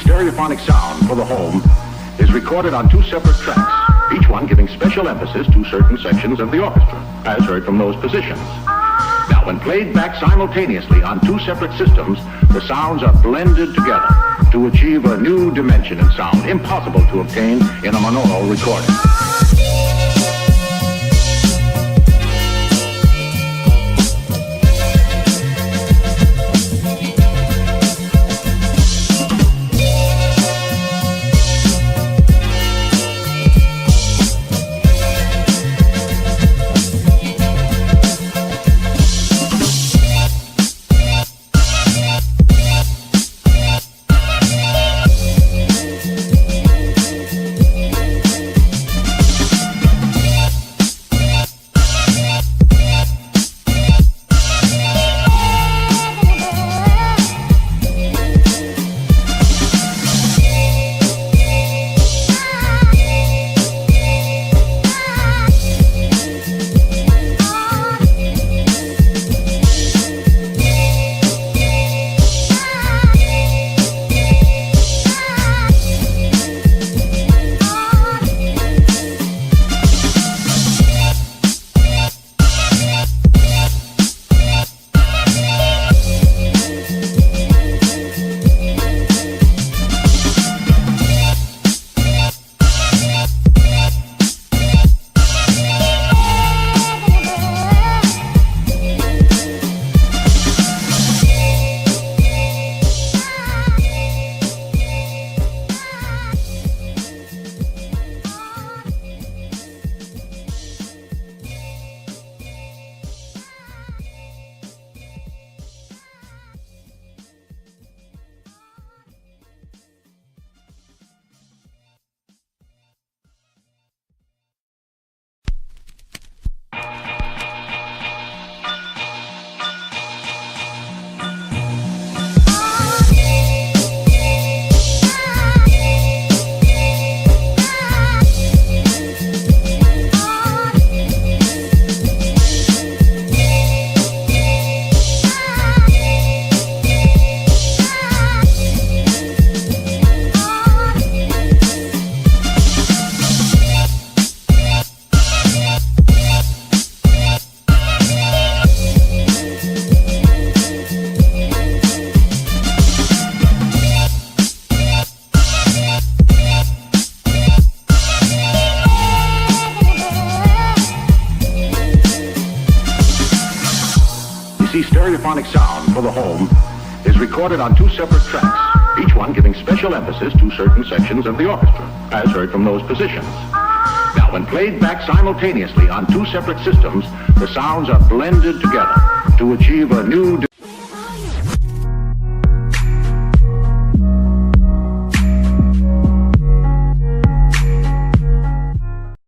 stereophonic sound for the home is recorded on two separate tracks, each one giving special emphasis to certain sections of the orchestra, as heard from those positions. Now, when played back simultaneously on two separate systems, the sounds are blended together to achieve a new dimension in sound, impossible to obtain in a monaural recording. Stereophonic sound for the home is recorded on two separate tracks, each one giving special emphasis to certain sections of the orchestra, as heard from those positions. Now, when played back simultaneously on two separate systems, the sounds are blended together to achieve a new